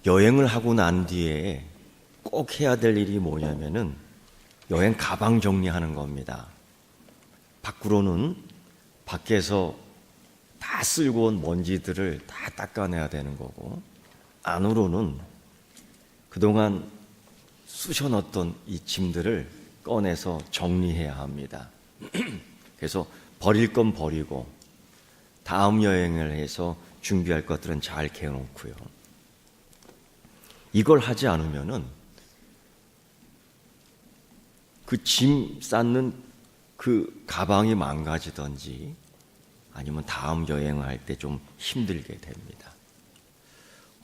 여행을 하고 난 뒤에 꼭 해야 될 일이 뭐냐면은 여행 가방 정리하는 겁니다. 밖으로는 밖에서 다 쓸고 온 먼지들을 다 닦아내야 되는 거고, 안으로는 그동안 쑤셔넣었던 이 짐들을 꺼내서 정리해야 합니다. 그래서 버릴 건 버리고 다음 여행을 해서 준비할 것들은 잘 개어놓고요. 이걸 하지 않으면은 그 짐 쌓는 그 가방이 망가지든지 아니면 다음 여행을 할 때 좀 힘들게 됩니다.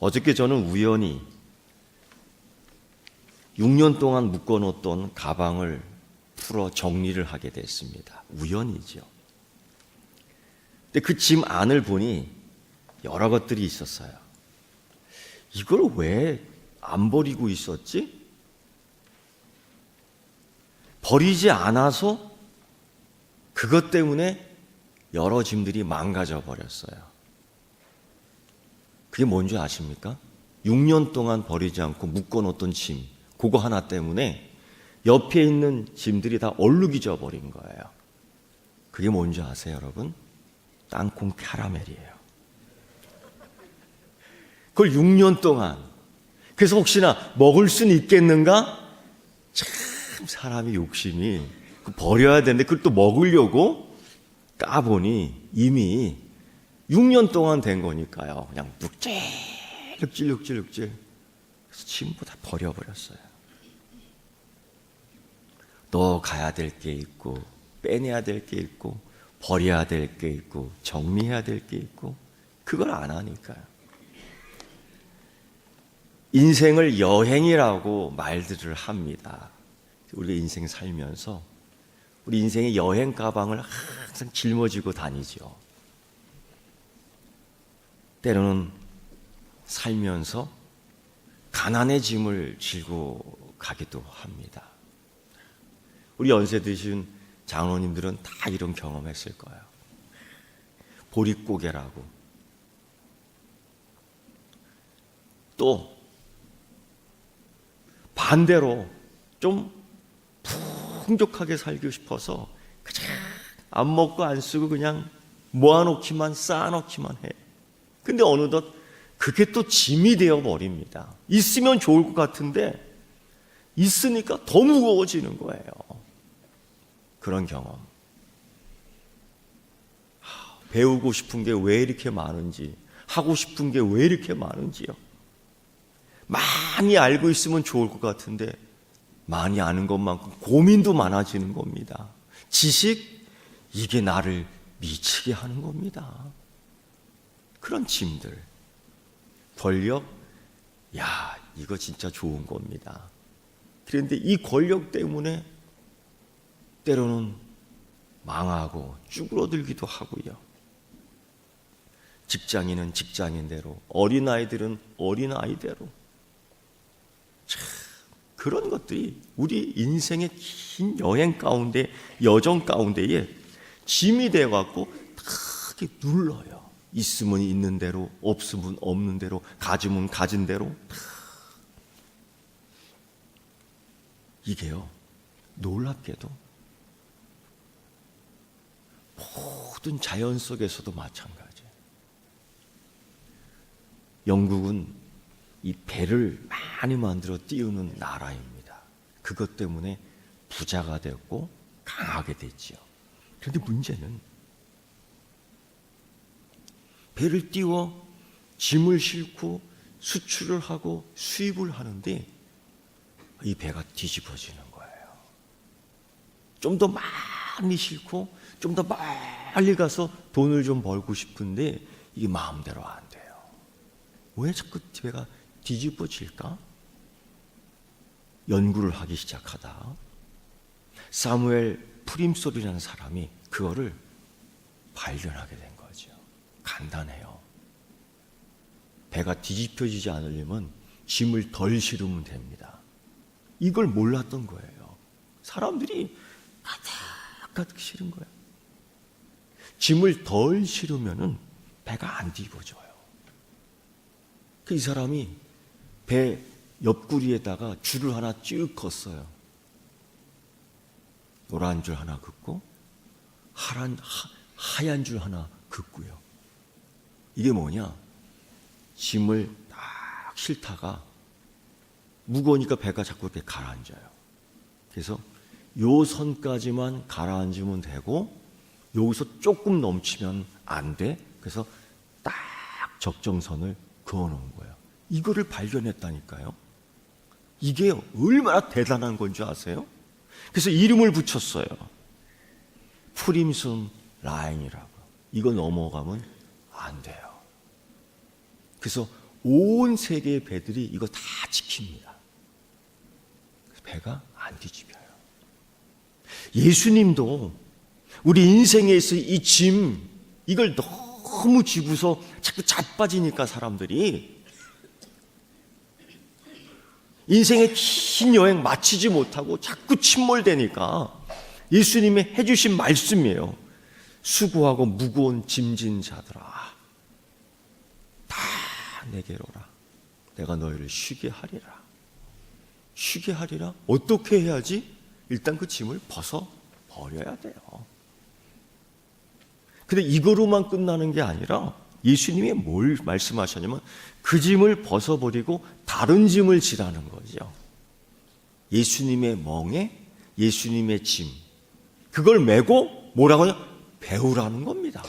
어저께 저는 우연히 6년 동안 묶어놓던 가방을 풀어 정리를 하게 됐습니다. 우연이죠. 근데 그 짐 안을 보니 여러 것들이 있었어요. 이걸 왜 안 버리고 있었지? 버리지 않아서 그것 때문에 여러 짐들이 망가져 버렸어요. 그게 뭔지 아십니까? 6년 동안 버리지 않고 묶어놓던 짐, 그거 하나 때문에 옆에 있는 짐들이 다 얼룩이져 버린 거예요. 그게 뭔지 아세요, 여러분? 땅콩 캐러멜이에요. 그걸 6년 동안. 그래서 혹시나 먹을 수는 있겠는가? 참 사람이 욕심이 버려야 되는데 그걸 또 먹으려고 까보니 이미 6년 동안 된 거니까요. 그냥 눅찔 그래서 전부 다 버려버렸어요. 또 가야 될 게 있고 빼내야 될 게 있고 버려야 될 게 있고 정리해야 될 게 있고 그걸 안 하니까요. 인생을 여행이라고 말들을 합니다. 우리 인생 살면서 우리 인생의 여행 가방을 항상 짊어지고 다니죠. 때로는 살면서 가난의 짐을 지고 가기도 합니다. 우리 연세 드신 장로님들은 다 이런 경험했을 거예요. 보릿고개라고. 또 반대로 좀 풍족하게 살고 싶어서 그냥 안 먹고 안 쓰고 그냥 모아놓기만 쌓아놓기만 해. 근데 어느덧 그게 또 짐이 되어 버립니다. 있으면 좋을 것 같은데 있으니까 더 무거워지는 거예요. 그런 경험. 배우고 싶은 게 왜 이렇게 많은지, 하고 싶은 게 왜 이렇게 많은지요. 많이 알고 있으면 좋을 것 같은데 많이 아는 것만큼 고민도 많아지는 겁니다. 지식, 이게 나를 미치게 하는 겁니다. 그런 짐들. 권력, 야, 이거 진짜 좋은 겁니다. 그런데 이 권력 때문에 때로는 망하고 쭈그러들기도 하고요. 직장인은 직장인대로, 어린아이들은 어린아이대로. 참, 그런 것들이 우리 인생의 긴 여행 가운데, 여정 가운데에 짐이 돼갖고 크게 눌러요. 있으면 있는 대로, 없으면 없는 대로, 가지면 가진 대로. 이게요, 놀랍게도 모든 자연 속에서도 마찬가지예요. 영국은 이 배를 많이 만들어 띄우는 나라입니다. 그것 때문에 부자가 됐고 강하게 됐지요. 그런데 문제는 배를 띄워 짐을 싣고 수출을 하고 수입을 하는데 이 배가 뒤집어지는 거예요. 좀 더 많이 싣고 좀 더 빨리 가서 돈을 좀 벌고 싶은데 이게 마음대로 안 돼요. 왜 자꾸 배가 뒤집어질까? 연구를 하기 시작하다 사무엘 프림솔이라는 사람이 그거를 발견하게 된 거죠. 간단해요. 배가 뒤집혀지지 않으려면 짐을 덜 실으면 됩니다. 이걸 몰랐던 거예요. 사람들이 가득 실은 거예요. 짐을 덜 실으면은 배가 안 뒤집어져요. 이 사람이 배 옆구리에다가 줄을 하나 쭉 걷어요. 노란 줄 하나 긋고 하얀 줄 하나 긋고요. 이게 뭐냐? 짐을 딱 싣다가 무거우니까 배가 자꾸 이렇게 가라앉아요. 그래서 요 선까지만 가라앉으면 되고 여기서 조금 넘치면 안 돼. 그래서 딱 적정선을 그어놓은 거예요. 이거를 발견했다니까요. 이게 얼마나 대단한 건 줄 아세요? 그래서 이름을 붙였어요. 프림슨 라인이라고. 이거 넘어가면 안 돼요. 그래서 온 세계의 배들이 이거 다 지킵니다. 배가 안 뒤집혀요. 예수님도 우리 인생에서 이 짐, 이걸 너무 지고서 자꾸 자빠지니까 사람들이 인생의 긴 여행 마치지 못하고 자꾸 침몰되니까 예수님이 해주신 말씀이에요. 수고하고 무거운 짐진 자들아, 다 내게로 오라. 내가 너희를 쉬게 하리라. 쉬게 하리라? 어떻게 해야지? 일단 그 짐을 벗어 버려야 돼요. 근데 이거로만 끝나는 게 아니라 예수님이 뭘 말씀하셨냐면 그 짐을 벗어버리고 다른 짐을 지라는 거죠. 예수님의 멍에 예수님의 짐, 그걸 메고 뭐라고 하냐? 배우라는 겁니다.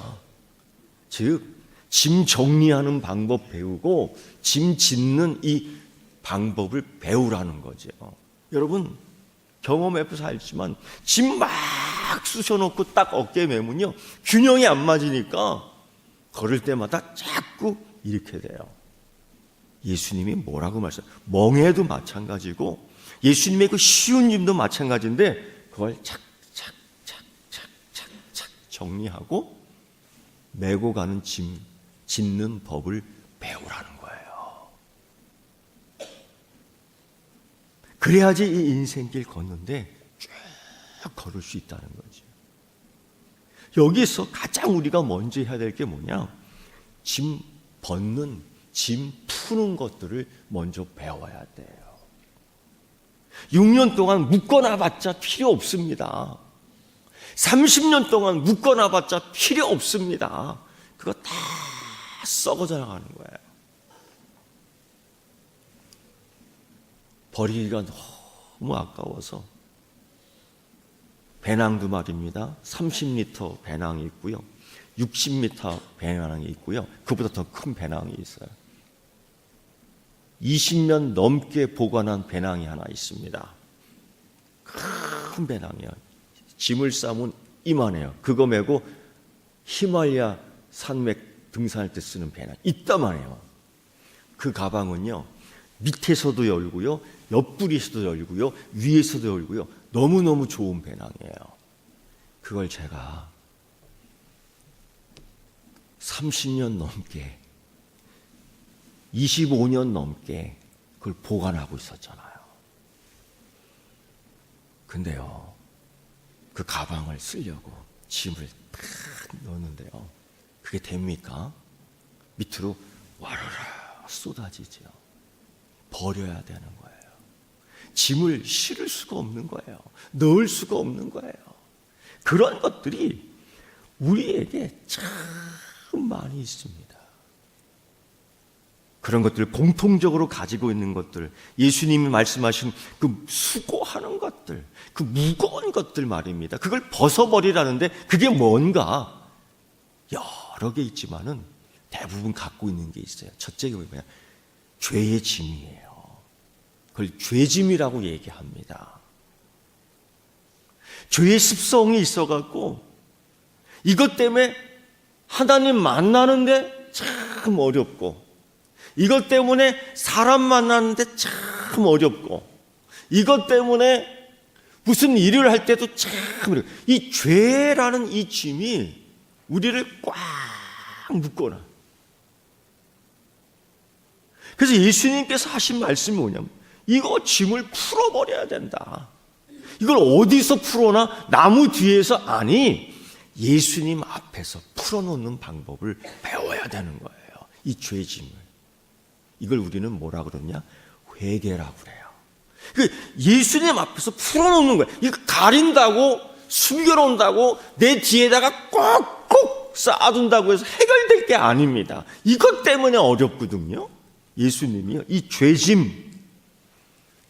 즉 짐 정리하는 방법 배우고 짐 짓는 이 방법을 배우라는 거죠. 여러분 경험해서 알지만 짐 막 쑤셔놓고 딱 어깨에 메면요 균형이 안 맞으니까 걸을 때마다 자꾸 이렇게 돼요. 예수님이 뭐라고 말씀하세요? 멍에도 마찬가지고 예수님의 그 쉬운 짐도 마찬가지인데 그걸 착착착착착착 정리하고 메고 가는 짐 짓는 법을 배우라는 거예요. 그래야지 이 인생길 걷는데 쭉 걸을 수 있다는 거죠. 여기서 가장 우리가 먼저 해야 될 게 뭐냐? 짐 벗는, 짐 푸는 것들을 먼저 배워야 돼요. 6년 동안 묶어놔봤자 필요 없습니다. 30년 동안 묶어놔봤자 필요 없습니다. 그거 다 썩어져 나가는 거예요. 버리기가 너무 아까워서 배낭도 말입니다. 30리터 배낭이 있고요. 60m 배낭이 있고요. 그보다 더 큰 배낭이 있어요. 20년 넘게 보관한 배낭이 하나 있습니다. 큰 배낭이에요. 짐을 싸면 이만해요. 그거 메고 히말라야 산맥 등산할 때 쓰는 배낭 이따만해요. 그 가방은요 밑에서도 열고요 옆구리에서도 열고요 위에서도 열고요 너무너무 좋은 배낭이에요. 그걸 제가 30년 넘게 25년 넘게 그걸 보관하고 있었잖아요. 근데요 그 가방을 쓰려고 짐을 탁 넣었는데요 그게 됩니까? 밑으로 와르르 쏟아지죠. 버려야 되는 거예요. 짐을 실을 수가 없는 거예요. 넣을 수가 없는 거예요. 그런 것들이 우리에게 참 많이 있습니다. 그런 것들을 공통적으로 가지고 있는 것들, 예수님이 말씀하신 그 수고하는 것들, 그 무거운 것들 말입니다. 그걸 벗어버리라는데 그게 뭔가 여러 개 있지만은 대부분 갖고 있는 게 있어요. 첫째가 뭐냐? 죄의 짐이에요. 그걸 죄짐이라고 얘기합니다. 죄의 습성이 있어갖고 이것 때문에 하나님 만나는데 참 어렵고 이것 때문에 사람 만나는데 참 어렵고 이것 때문에 무슨 일을 할 때도 참 어렵고 이 죄라는 이 짐이 우리를 꽉 묶어놔. 그래서 예수님께서 하신 말씀이 뭐냐면 이거 짐을 풀어버려야 된다. 이걸 어디서 풀어나? 나무 뒤에서? 아니, 예수님 앞에서 풀어놓는 방법을 배워야 되는 거예요. 이 죄짐을. 이걸 우리는 뭐라 그러냐? 회개라고 그래요. 그 예수님 앞에서 풀어놓는 거예요. 이거 가린다고 숨겨놓는다고 내 뒤에다가 꼭꼭 쌓아둔다고 해서 해결될 게 아닙니다. 이것 때문에 어렵거든요. 예수님이요, 이 죄짐,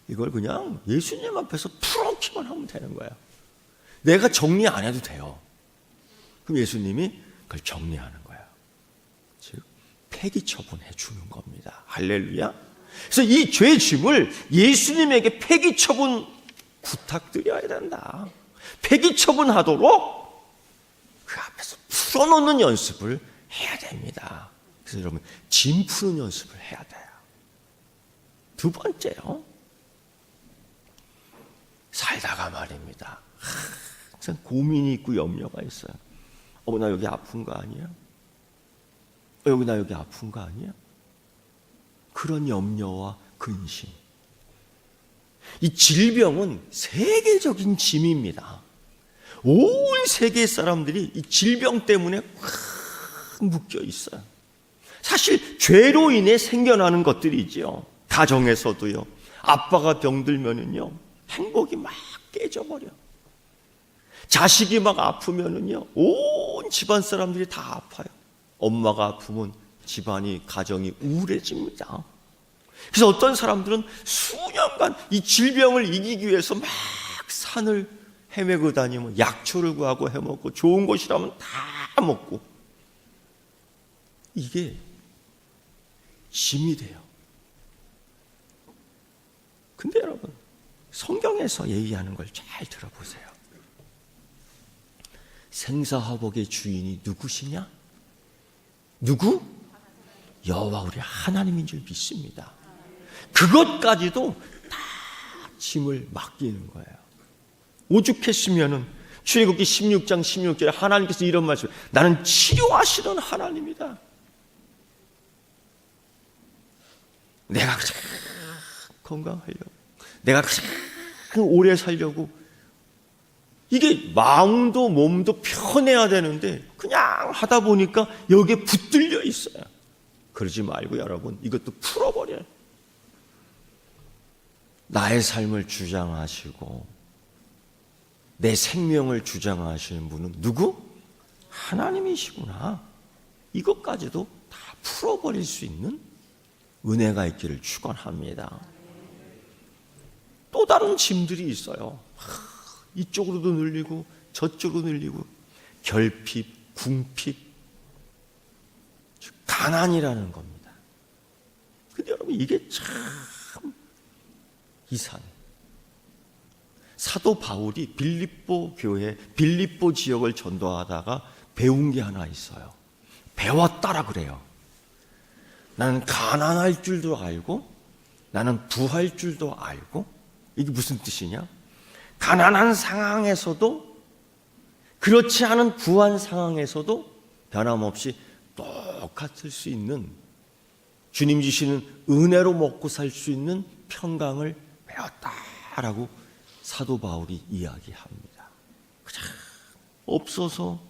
이걸 그냥 예수님 앞에서 풀어놓기만 하면 되는 거예요. 내가 정리 안 해도 돼요. 그럼 예수님이 그걸 정리하는 거예요. 즉 폐기 처분해 주는 겁니다. 할렐루야. 그래서 이 죄짐을 예수님에게 폐기 처분 부탁드려야 된다. 폐기 처분하도록 그 앞에서 풀어놓는 연습을 해야 됩니다. 그래서 여러분, 짐 푸는 연습을 해야 돼요. 두 번째요, 살다가 말입니다, 항상 고민이 있고 염려가 있어요. 나 여기 아픈 거 아니야? 나 여기 아픈 거 아니야? 그런 염려와 근심. 이 질병은 세계적인 짐입니다. 온 세계 사람들이 이 질병 때문에 확 묶여 있어요. 사실 죄로 인해 생겨나는 것들이지요. 가정에서도요, 아빠가 병들면은요, 행복이 막 깨져버려. 자식이 막 아프면은요, 온 집안 사람들이 다 아파요. 엄마가 아프면 집안이, 가정이 우울해집니다. 그래서 어떤 사람들은 수년간 이 질병을 이기기 위해서 막 산을 헤매고 다니면 약초를 구하고 해먹고 좋은 것이라면 다 먹고, 이게 짐이 돼요. 근데 여러분, 성경에서 얘기하는 걸 잘 들어보세요. 생사화복의 주인이 누구시냐? 누구? 여호와 우리 하나님인 줄 믿습니다. 그것까지도 다 짐을 맡기는 거예요. 오죽했으면은 출애굽기 16장 16절에 하나님께서 이런 말씀, 나는 치료하시는 하나님이다. 내가 가장 건강하려고, 내가 가장 오래 살려고, 이게 마음도 몸도 편해야 되는데 그냥 하다 보니까 여기에 붙들려 있어요. 그러지 말고 여러분, 이것도 풀어버려요. 나의 삶을 주장하시고 내 생명을 주장하시는 분은 누구? 하나님이시구나. 이것까지도 다 풀어버릴 수 있는 은혜가 있기를 축원합니다. 또 다른 짐들이 있어요. 이쪽으로도 늘리고 저쪽으로 늘리고, 결핍, 궁핍, 가난이라는 겁니다. 근데 여러분, 이게 참 이상해요. 사도 바울이 빌립보 교회, 빌립보 지역을 전도하다가 배운 게 하나 있어요. 배웠다라 그래요. 나는 가난할 줄도 알고 나는 부할 줄도 알고. 이게 무슨 뜻이냐? 가난한 상황에서도, 그렇지 않은 부한 상황에서도 변함없이 똑같을 수 있는, 주님 주시는 은혜로 먹고 살 수 있는 평강을 배웠다라고 사도 바울이 이야기합니다. 그냥 없어서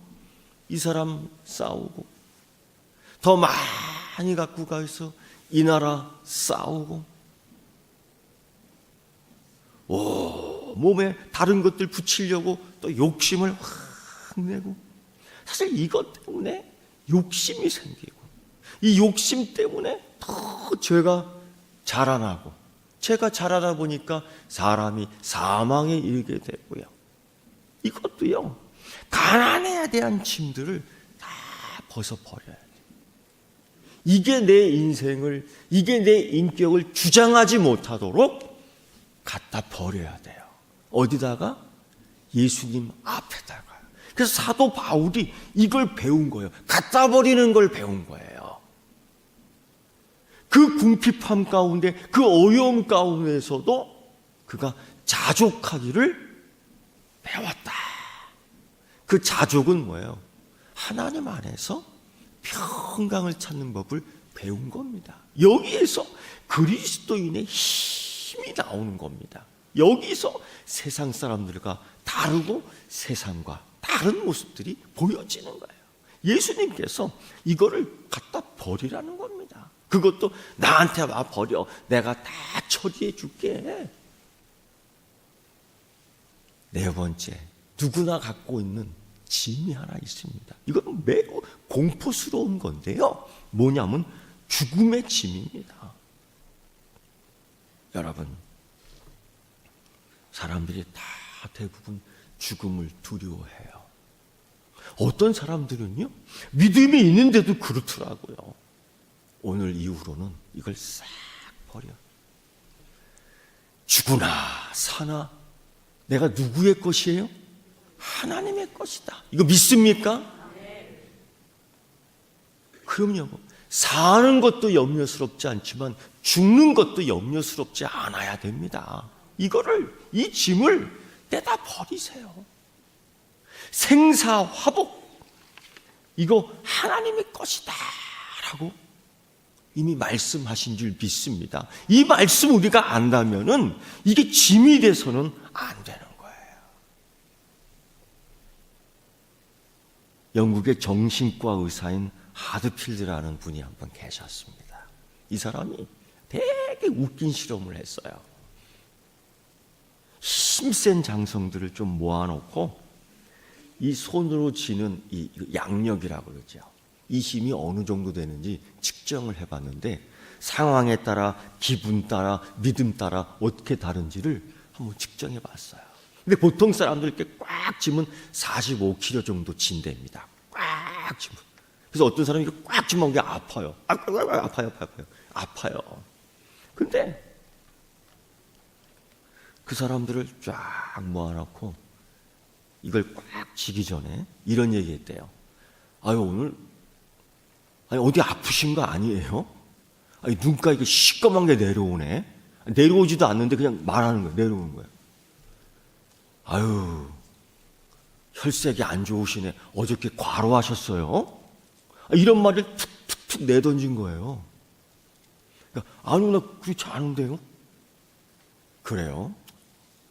이 사람 싸우고, 더 많이 갖고 가서 이 나라 싸우고, 몸에 다른 것들 붙이려고 또 욕심을 확 내고, 사실 이것 때문에 욕심이 생기고, 이 욕심 때문에 더 죄가 자라나고, 죄가 자라다 보니까 사람이 사망에 이르게 되고요. 이것도요, 가난에 대한 짐들을 다 벗어버려야 돼요. 이게 내 인생을, 이게 내 인격을 주장하지 못하도록 갖다 버려야 돼요. 어디다가? 예수님 앞에다가. 그래서 사도 바울이 이걸 배운 거예요. 갖다 버리는 걸 배운 거예요. 그 궁핍함 가운데, 그 어려움 가운데서도 그가 자족하기를 배웠다. 그 자족은 뭐예요? 하나님 안에서 평강을 찾는 법을 배운 겁니다. 여기에서 그리스도인의 힘이 나오는 겁니다. 여기서 세상 사람들과 다르고 세상과 다른 모습들이 보여지는 거예요. 예수님께서 이거를 갖다 버리라는 겁니다. 그것도 나한테 와 버려. 내가 다 처리해 줄게. 네 번째, 누구나 갖고 있는 짐이 하나 있습니다. 이건 매우 공포스러운 건데요. 뭐냐면 죽음의 짐입니다. 여러분, 사람들이 다 대부분 죽음을 두려워해요. 어떤 사람들은요, 믿음이 있는데도 그렇더라고요. 오늘 이후로는 이걸 싹 버려. 죽으나 사나 내가 누구의 것이에요? 하나님의 것이다. 이거 믿습니까? 그럼요. 사는 것도 염려스럽지 않지만 죽는 것도 염려스럽지 않아야 됩니다. 이 짐을 떼다 버리세요. 생사화복, 이거 하나님의 것이다 라고 이미 말씀하신 줄 믿습니다. 이 말씀 우리가 안다면은 이게 짐이 돼서는 안 되는 거예요. 영국의 정신과 의사인 하드필드라는 분이 한 번 계셨습니다. 이 사람이 되게 웃긴 실험을 했어요. 힘센 장성들을 좀 모아놓고 이 손으로 쥐는 이 양력이라고 그러죠. 이 힘이 어느 정도 되는지 측정을 해봤는데 상황에 따라, 기분 따라, 믿음 따라 어떻게 다른지를 한번 측정해 봤어요. 근데 보통 사람들 이렇게 꽉 쥐면 45kg 정도 진대입니다. 꽉 쥐면. 그래서 어떤 사람이 꽉 쥐면 이게 아파요. 아파요. 근데 그 사람들을 쫙 모아놓고 이걸 꽉 쥐기 전에 이런 얘기 했대요. 오늘 어디 아프신 거 아니에요? 눈가 이게 시꺼먼 게 내려오네. 내려오지도 않는데 그냥 말하는 거예요. 내려오는 거예요. 혈색이 안 좋으시네. 어저께 과로하셨어요? 이런 말을 툭툭툭 내던진 거예요. 그러니까, 아니요, 나 그렇지 않은데요? 그래요?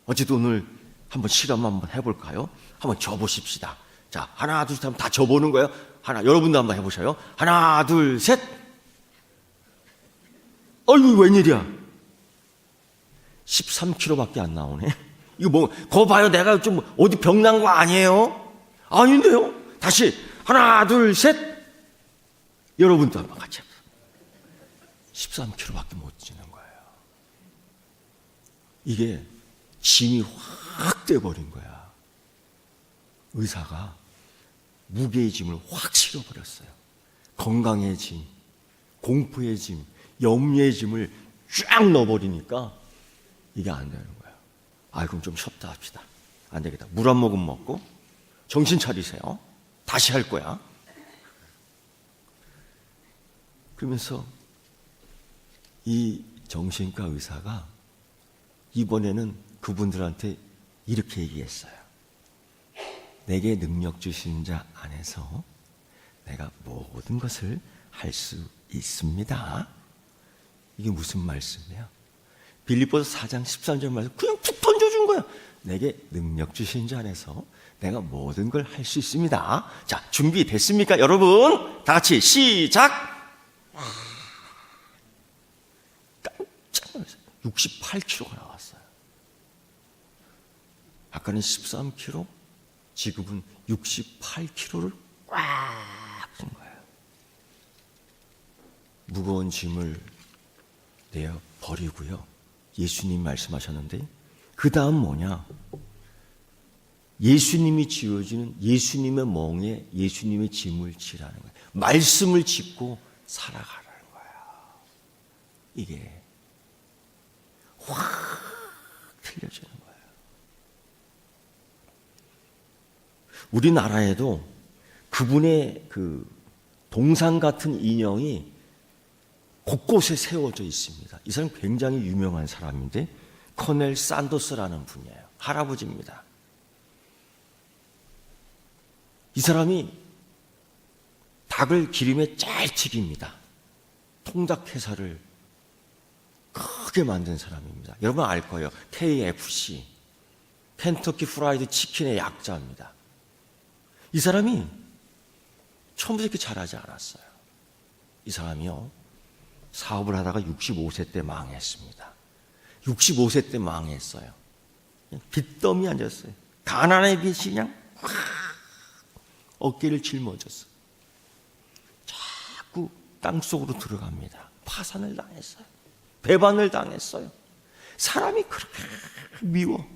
어쨌든 오늘 한번 실험 한번 해볼까요? 한번 져보십시다. 자, 하나, 둘, 셋 하면 다 져보는 거예요. 여러분도 한번 해보셔요. 하나, 둘, 셋. 어이구, 웬일이야? 13kg밖에 안 나오네. 이거 거 봐요. 내가 좀 어디 병난 거 아니에요? 아닌데요? 다시, 하나, 둘, 셋. 여러분도 한번 같이 해보세요. 13kg밖에 못 지는 거예요. 이게 짐이 확 떼버린 거야. 의사가 무게의 짐을 확 실어버렸어요. 건강의 짐, 공포의 짐, 염려의 짐을 쫙 넣어버리니까 이게 안 되는 거야. 그럼 좀 쉬었다 합시다. 안 되겠다. 물 한 모금 먹고 정신 차리세요. 다시 할 거야. 그러면서 이 정신과 의사가 이번에는 그분들한테 이렇게 얘기했어요. 내게 능력 주신 자 안에서 내가 모든 것을 할 수 있습니다. 이게 무슨 말씀이에요? 빌립보서 4장 13절 말씀 그냥 툭 던져준 거야. 내게 능력 주신 자 안에서 내가 모든 걸 할 수 있습니다. 자, 준비됐습니까, 여러분? 다 같이 시작! 깜짝 놀랐어요. 68kg가 나왔어요. 아까는 13kg, 지금은 68kg를 꽉 준 거예요. 무거운 짐을 내어 버리고요. 예수님 말씀하셨는데 그 다음 뭐냐? 예수님이 지어주는 예수님의 멍에 예수님의 짐을 지라는 거예요. 말씀을 짚고 살아가라는 거예요. 이게 확 틀려지는 거예요. 우리나라에도 그분의 그 동상 같은 인형이 곳곳에 세워져 있습니다. 이 사람 굉장히 유명한 사람인데 코넬 산도스라는 분이에요. 할아버지입니다. 이 사람이 닭을 기름에 잘 튀깁니다. 통닭회사를 크게 만든 사람입니다. 여러분 알 거예요. KFC, 켄터키 프라이드 치킨의 약자입니다. 이 사람이 처음부터 이렇게 잘하지 않았어요. 이 사람이요, 사업을 하다가 65세 때 망했습니다. 65세 때 망했어요. 빚더미 앉았어요. 가난의 빚이 그냥 확 어깨를 짊어졌어요. 자꾸 땅속으로 들어갑니다. 파산을 당했어요. 배반을 당했어요. 사람이 그렇게 미워.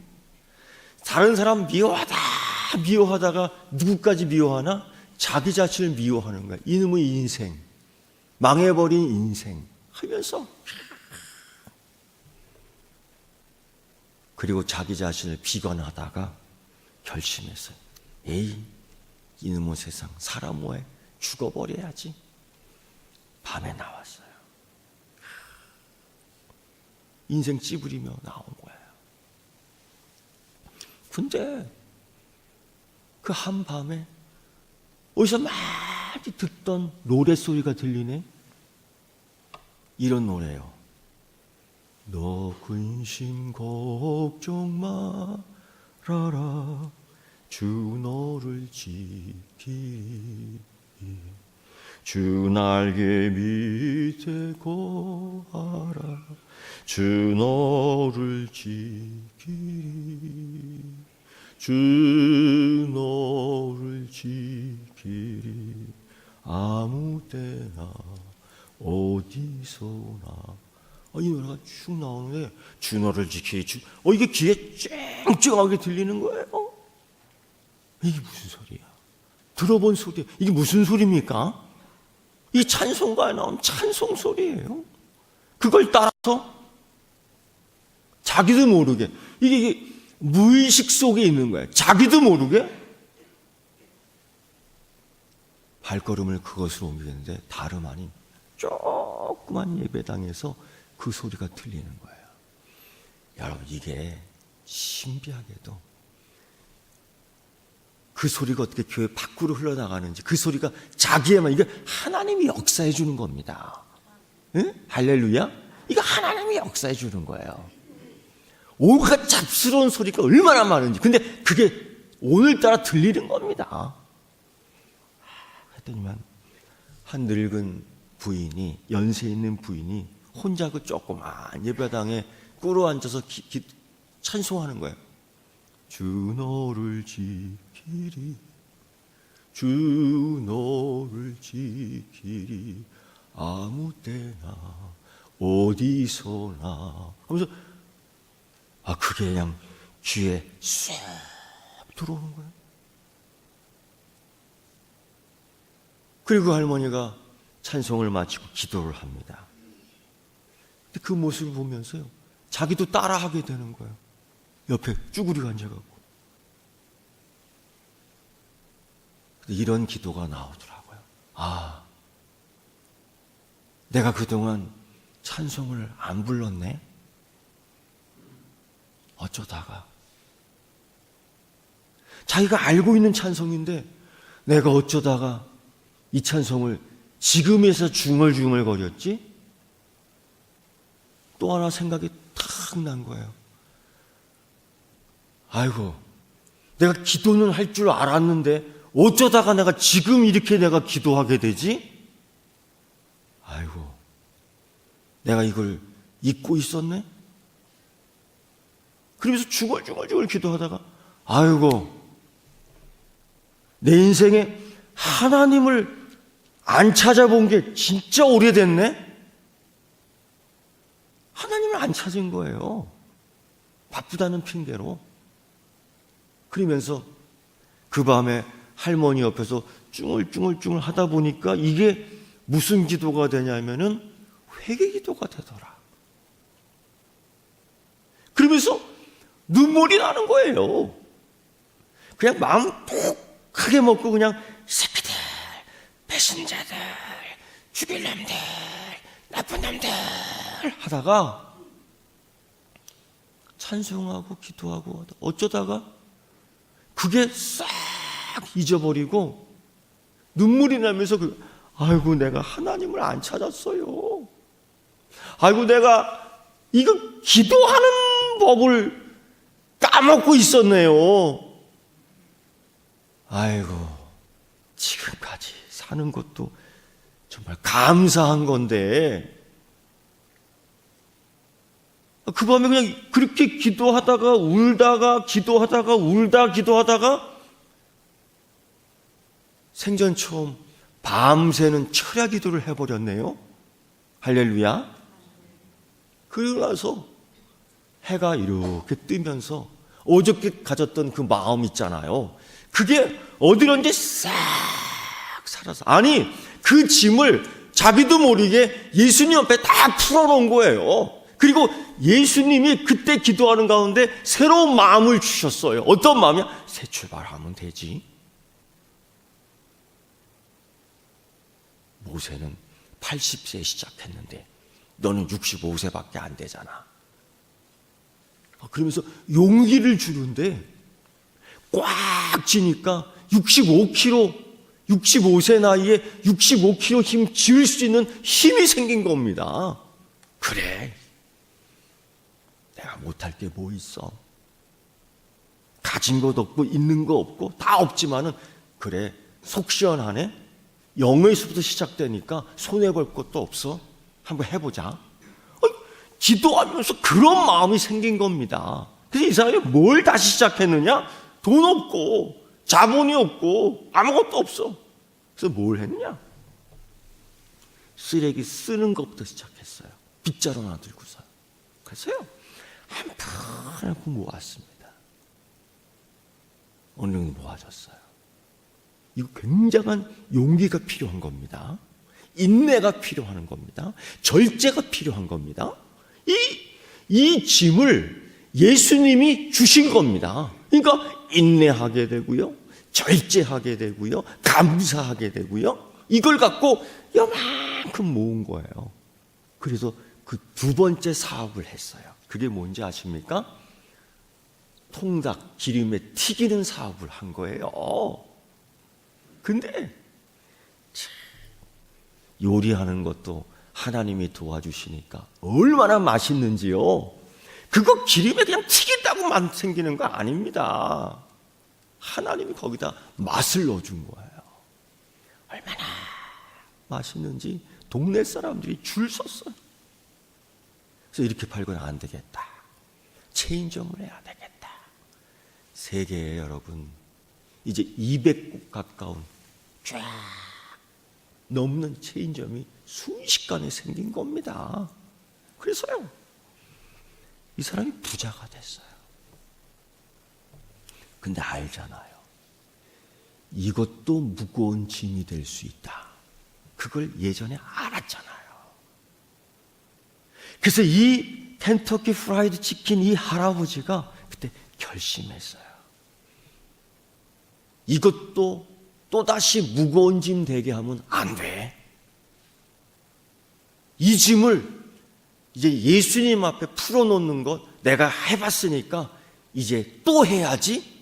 다른 사람 미워하다가 누구까지 미워하나? 자기 자신을 미워하는 거야. 이놈의 인생, 망해버린 인생 하면서, 그리고 자기 자신을 비관하다가 결심했어요. 에이, 이놈의 세상, 사람 뭐해? 죽어버려야지. 밤에 나왔어요. 인생 찌부리며 나온 거예요. 근데 그 한밤에 어디서 많이 듣던 노랫소리가 들리네. 이런 노래요. 너 근심 걱정 말아라, 주 너를 지키리. 주 날개 밑에 거하라, 주 너를 지키리. 주 너를 지키리. 아무 때나 어디서나. 이 노래가 쭉 나오는데, 주 너를 지키리. 이게 귀에 쨍쨍하게 들리는 거예요. 이게 무슨 소리야? 들어본 소리, 이게 무슨 소리입니까? 이 찬송가에 나온 찬송 소리예요. 그걸 따라서 자기도 모르게, 이게 무의식 속에 있는 거예요. 자기도 모르게 발걸음을 그것으로 옮기는데, 다름 아닌 조그만 예배당에서 그 소리가 들리는 거예요. 여러분, 이게 신비하게도 그 소리가 어떻게 교회 밖으로 흘러나가는지, 그 소리가 자기에만, 이게 하나님이 역사해 주는 겁니다. 응? 할렐루야? 이거 하나님이 역사해 주는 거예요. 온갖 잡스러운 소리가 얼마나 많은지. 근데 그게 오늘따라 들리는 겁니다. 했더니만 한 늙은 부인이, 연세 있는 부인이 혼자 그 조그만 예배당에 꿇어 앉아서 찬송하는 거예요. 주 너를 지키리, 주 너를 지키리, 아무 때나 어디서나 하면서, 그게 그냥 귀에 쏙 들어오는 거예요. 그리고 할머니가 찬송을 마치고 기도를 합니다. 근데 그 모습을 보면서요, 자기도 따라하게 되는 거예요. 옆에 쭈그리고 앉아갖고. 이런 기도가 나오더라고요. 내가 그동안 찬송을 안 불렀네? 어쩌다가. 자기가 알고 있는 찬송인데 내가 어쩌다가 이 찬송을 지금에서 중얼중얼 거렸지? 또 하나 생각이 탁 난 거예요. 아이고, 내가 기도는 할 줄 알았는데 어쩌다가 내가 지금 이렇게 내가 기도하게 되지? 아이고, 내가 이걸 잊고 있었네? 그러면서 중얼중얼 기도하다가, 아이고, 내 인생에 하나님을 안 찾아본 게 진짜 오래됐네? 하나님을 안 찾은 거예요. 바쁘다는 핑계로. 그러면서 그 밤에 할머니 옆에서 쭝얼쭝얼 하다 보니까 이게 무슨 기도가 되냐면은 회개 기도가 되더라. 그러면서 눈물이 나는 거예요. 그냥 마음 푹하게 먹고 그냥 새끼들, 배신자들, 죽일 놈들, 나쁜 놈들 하다가 찬송하고 기도하고 어쩌다가 그게 싹 잊어버리고 눈물이 나면서 아이고, 내가 하나님을 안 찾았어요. 아이고, 내가 이거 기도하는 법을 까먹고 있었네요. 아이고, 지금까지 어떡하지? 사는 것도 정말 감사한 건데 그 밤에 그냥 그렇게 기도하다가 울다가 기도하다가 울다 기도하다가 생전 처음 밤새는 철야 기도를 해버렸네요. 할렐루야. 그리고 나서 해가 이렇게 뜨면서 어저께 가졌던 그 마음 있잖아요. 그게 어디론지 싹 사라져. 아니 그 짐을 자기도 모르게 예수님 앞에 다 풀어놓은 거예요. 그리고 예수님이 그때 기도하는 가운데 새로운 마음을 주셨어요. 어떤 마음이야? 새 출발하면 되지. 모세는 80세에 시작했는데 너는 65세밖에 안 되잖아. 그러면서 용기를 주는데 꽉 쥐니까 65세 나이에 65kg 힘 지을 수 있는 힘이 생긴 겁니다. 그래. 내가 못할 게 뭐 있어? 가진 것 없고 있는 거 없고 다 없지만은 그래 속 시원하네. 영에서부터 시작되니까 손해볼 것도 없어. 한번 해보자. 기도하면서 그런 마음이 생긴 겁니다. 그래서 이 사람이 뭘 다시 시작했느냐? 돈 없고 자본이 없고 아무것도 없어. 그래서 뭘 했느냐? 쓰레기 쓰는 것부터 시작했어요. 빗자루 하나 들고서. 그래서요 한 푼 모았습니다. 어느 정도 모아졌어요. 이거 굉장한 용기가 필요한 겁니다. 인내가 필요한 겁니다. 절제가 필요한 겁니다. 이 짐을 예수님이 주신 겁니다. 그러니까 인내하게 되고요. 절제하게 되고요. 감사하게 되고요. 이걸 갖고 요만큼 모은 거예요. 그래서 그 두 번째 사업을 했어요. 그게 뭔지 아십니까? 통닭 기름에 튀기는 사업을 한 거예요. 근데 요리하는 것도 하나님이 도와주시니까 얼마나 맛있는지요. 그거 기름에 그냥 튀긴다고만 생기는 거 아닙니다. 하나님이 거기다 맛을 넣어준 거예요. 얼마나 맛있는지 동네 사람들이 줄 섰어요. 그래서 이렇게 팔고는 안 되겠다. 체인점을 해야 되겠다. 세계에 여러분 이제 200곳 가까운 쫙 넘는 체인점이 순식간에 생긴 겁니다. 그래서요 이 사람이 부자가 됐어요. 근데 알잖아요. 이것도 무거운 짐이 될 수 있다. 그걸 예전에 알았잖아요. 그래서 이 켄터키 프라이드 치킨 이 할아버지가 그때 결심했어요. 이것도 또다시 무거운 짐 되게 하면 안 돼. 이 짐을 이제 예수님 앞에 풀어놓는 것 내가 해봤으니까 이제 또 해야지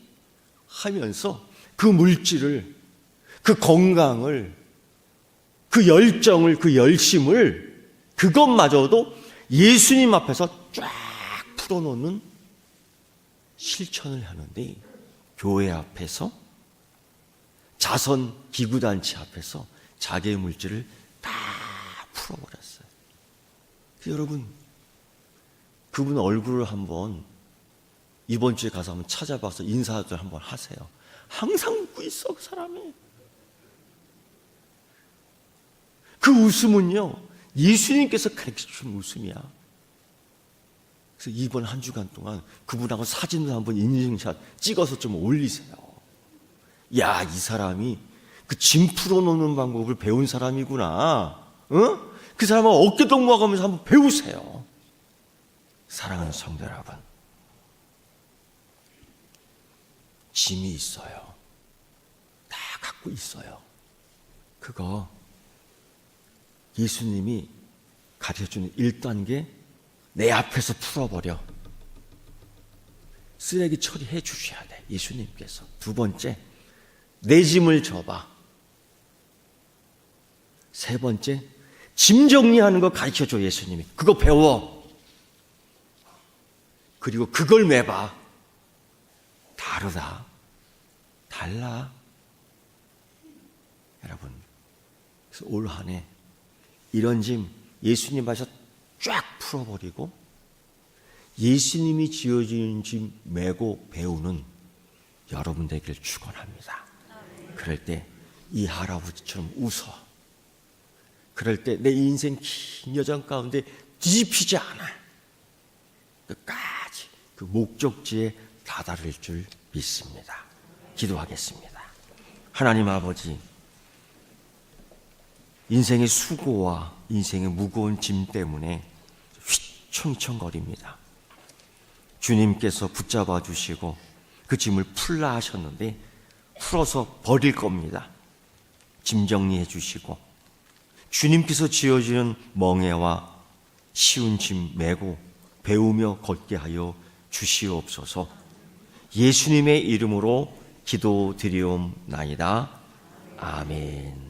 하면서 그 물질을, 그 건강을, 그 열정을, 그 열심을 그것마저도 예수님 앞에서 쫙 풀어놓는 실천을 하는데 교회 앞에서 자선 기구단체 앞에서 자기의 물질을 다 풀어버렸어요. 여러분 그분 얼굴을 한번 이번 주에 가서 한번 찾아봐서 인사도 한번 하세요. 항상 웃고 있어 그 사람이. 그 웃음은요 예수님께서 가르쳐준 웃음이야. 그래서 이번 한 주간 동안 그분하고 사진도 한번 인증샷 찍어서 좀 올리세요. 야, 이 사람이 그 짐 풀어놓는 방법을 배운 사람이구나. 어? 그 사람은 어깨 동무하면서 한번 배우세요. 사랑하는 성도 여러분, 짐이 있어요. 다 갖고 있어요. 그거 예수님이 가르쳐주는 1단계 내 앞에서 풀어버려. 쓰레기 처리해 주셔야 돼. 예수님께서. 두 번째, 내 짐을 져봐. 세 번째, 짐 정리하는 거 가르쳐줘 예수님이. 그거 배워. 그리고 그걸 매봐. 다르다. 달라. 여러분 여러분, 그래서 올 한 해 이런 짐 예수님 앞에서 쫙 풀어버리고 예수님이 지어주는 짐 메고 배우는 여러분 되길 축원합니다. 그럴 때 이 할아버지처럼 웃어. 그럴 때 내 인생 긴 여정 가운데 뒤집히지 않아. 끝까지 그 목적지에 다다를 줄 믿습니다. 기도하겠습니다. 하나님 아버지, 인생의 수고와 인생의 무거운 짐 때문에 휘청휘청거립니다. 주님께서 붙잡아 주시고 그 짐을 풀라 하셨는데 풀어서 버릴 겁니다. 짐 정리해 주시고 주님께서 지어주는 멍에와 쉬운 짐 메고 배우며 걷게 하여 주시옵소서. 예수님의 이름으로 기도드리옵나이다. 아멘.